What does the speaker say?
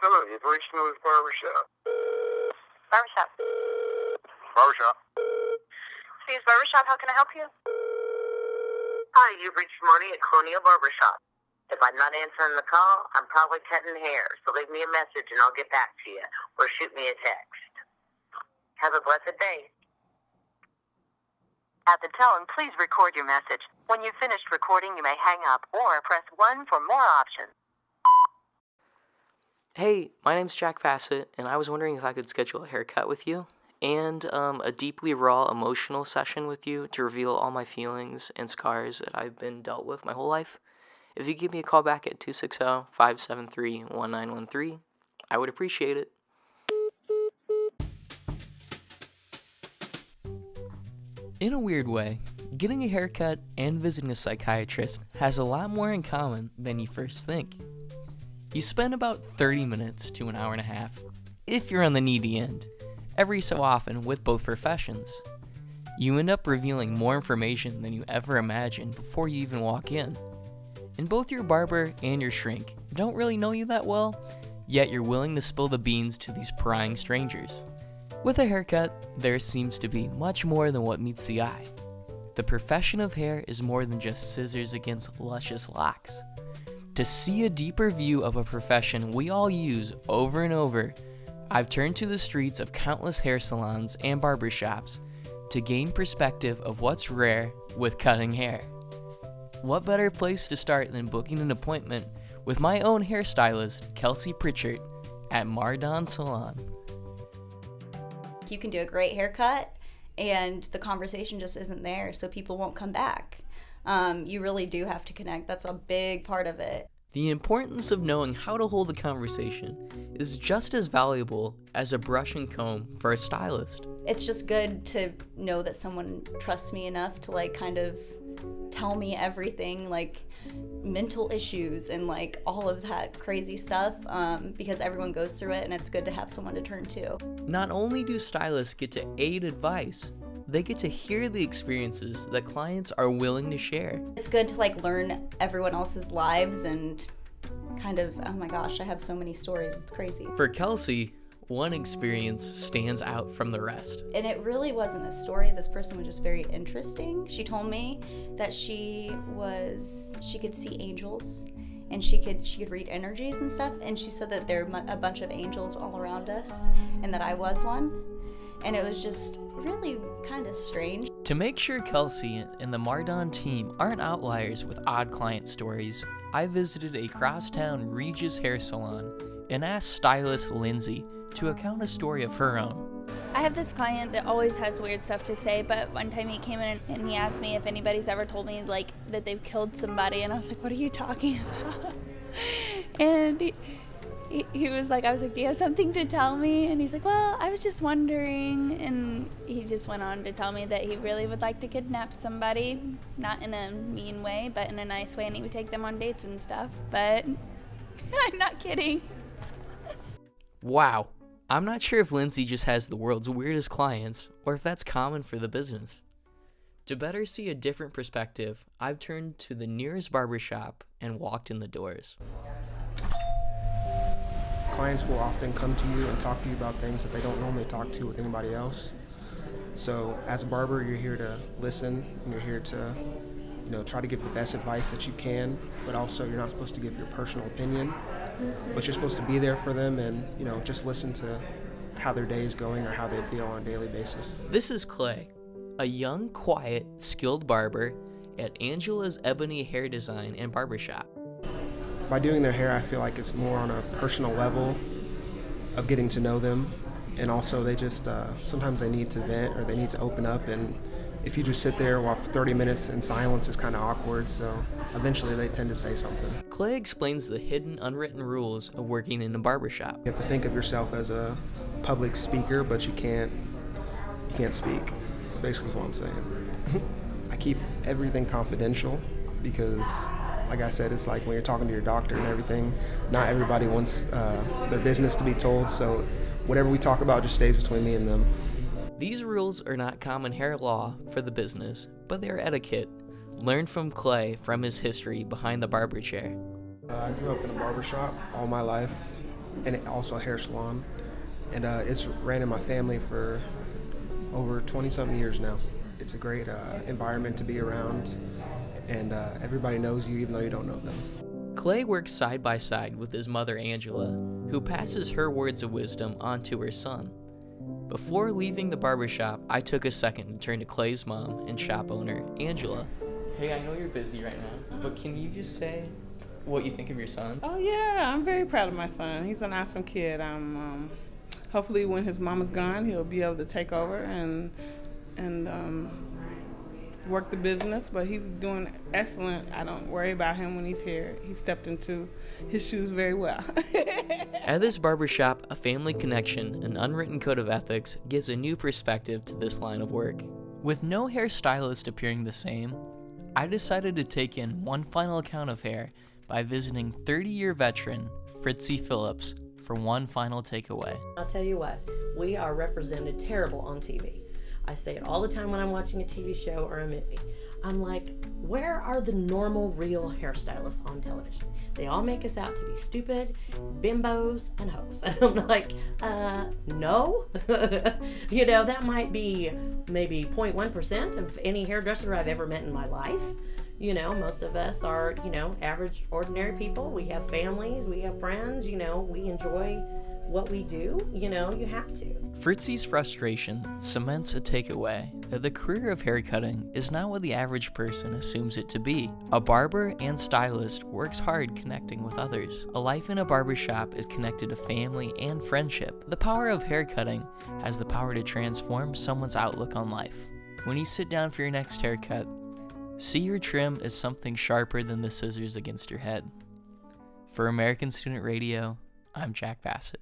Hello, you've reached Miller's Barbershop. Barbershop. Barbershop. Steve's Barbershop, how can I help you? Hi, you've reached Marty at Colonial Barbershop. If I'm not answering the call, I'm probably cutting hair, so leave me a message and I'll get back to you, or shoot me a text. Have a blessed day. At the tone, please record your message. When you've finished recording, you may hang up or press 1 for more options. Hey, my name's Jack Bassett, and I was wondering if I could schedule a haircut with you and a deeply raw emotional session with you to reveal all my feelings and scars that I've been dealt with my whole life. If you give me a call back at 260-573-1913, I would appreciate it. In a weird way, getting a haircut and visiting a psychiatrist has a lot more in common than you first think. You spend about 30 minutes to an hour and a half, if you're on the needy end, every so often with both professions. You end up revealing more information than you ever imagined before you even walk in. And both your barber and your shrink don't really know you that well, yet you're willing to spill the beans to these prying strangers. With a haircut, there seems to be much more than what meets the eye. The profession of hair is more than just scissors against luscious locks. To see a deeper view of a profession we all use over and over, I've turned to the streets of countless hair salons and barbershops to gain perspective of what's rare with cutting hair. What better place to start than booking an appointment with my own hairstylist, Kelsey Pritchard, at Mardon Salon. You can do a great haircut and the conversation just isn't there, so people won't come back. You really do have to connect. That's a big part of it. The importance of knowing how to hold a conversation is just as valuable as a brush and comb for a stylist. It's just good to know that someone trusts me enough to kind of tell me everything, mental issues and all of that crazy stuff, because everyone goes through it and it's good to have someone to turn to. Not only do stylists get to aid advice, they get to hear the experiences that clients are willing to share. It's good to learn everyone else's lives and kind of, oh my gosh, I have so many stories, it's crazy. For Kelsey, one experience stands out from the rest. And it really wasn't a story, this person was just very interesting. She told me that she could see angels and she could read energies and stuff, and she said that there are a bunch of angels all around us and that I was one. And it was just really kind of strange. To make sure Kelsey and the Mardon team aren't outliers with odd client stories, I visited a crosstown Regis hair salon and asked stylist Lindsay to account a story of her own. I have this client that always has weird stuff to say, but one time he came in and he asked me if anybody's ever told me that they've killed somebody, and I was like, what are you talking about? And he was like, I was like, do you have something to tell me? And he's like, well, I was just wondering. And he just went on to tell me that he really would like to kidnap somebody, not in a mean way, but in a nice way, and he would take them on dates and stuff. But I'm not kidding. Wow. I'm not sure if Lindsay just has the world's weirdest clients, or if that's common for the business. To better see a different perspective, I've turned to the nearest barbershop and walked in the doors. Clients will often come to you and talk to you about things that they don't normally talk to with anybody else. So as a barber, you're here to listen, and you're here to try to give the best advice that you can, but also you're not supposed to give your personal opinion, but you're supposed to be there for them and just listen to how their day is going or how they feel on a daily basis. This is Clay, a young, quiet, skilled barber at Angela's Ebony Hair Design and Barbershop. By doing their hair, I feel like it's more on a personal level of getting to know them, and also they just sometimes they need to vent or they need to open up, and if you just sit there for 30 minutes in silence, it's kind of awkward, so eventually they tend to say something. Clay explains the hidden, unwritten rules of working in a barbershop. You have to think of yourself as a public speaker, but you can't speak. That's basically what I'm saying. I keep everything confidential because, like I said, it's like when you're talking to your doctor and everything, not everybody wants their business to be told, so whatever we talk about just stays between me and them. These rules are not common hair law for the business, but they're etiquette, learned from Clay from his history behind the barber chair. I grew up in a barbershop all my life. and also a hair salon. And it's ran in my family for over 20-something years now. It's a great environment to be around, and everybody knows you even though you don't know them. Clay works side by side with his mother Angela, who passes her words of wisdom on to her son. Before leaving the barbershop, I took a second to turn to Clay's mom and shop owner, Angela. Hey, I know you're busy right now, but can you just say what you think of your son? Oh yeah, I'm very proud of my son. He's an awesome kid. I'm hopefully when his mama's gone, he'll be able to take over and work the business, but he's doing excellent. I don't worry about him when he's here. He stepped into his shoes very well. At this barbershop, a family connection and unwritten code of ethics gives a new perspective to this line of work. With no hairstylist appearing the same, I decided to take in one final account of hair by visiting 30-year veteran Fritzy Phillips for one final takeaway. I'll tell you what, we are represented terrible on TV. I say it all the time when I'm watching a TV show or a movie. I'm like, where are the normal, real hairstylists on television? They all make us out to be stupid, bimbos, and hoes. And I'm like, no. You know, that might be maybe 0.1% of any hairdresser I've ever met in my life. You know, most of us are, you know, average, ordinary people. We have families, we have friends, you know, we enjoy what we do. You know, you have to. Fritzy's frustration cements a takeaway that the career of haircutting is not what the average person assumes it to be. A barber and stylist works hard connecting with others. A life in a barbershop is connected to family and friendship. The power of haircutting has the power to transform someone's outlook on life. When you sit down for your next haircut, see your trim as something sharper than the scissors against your head. For American Student Radio, I'm Jack Bassett.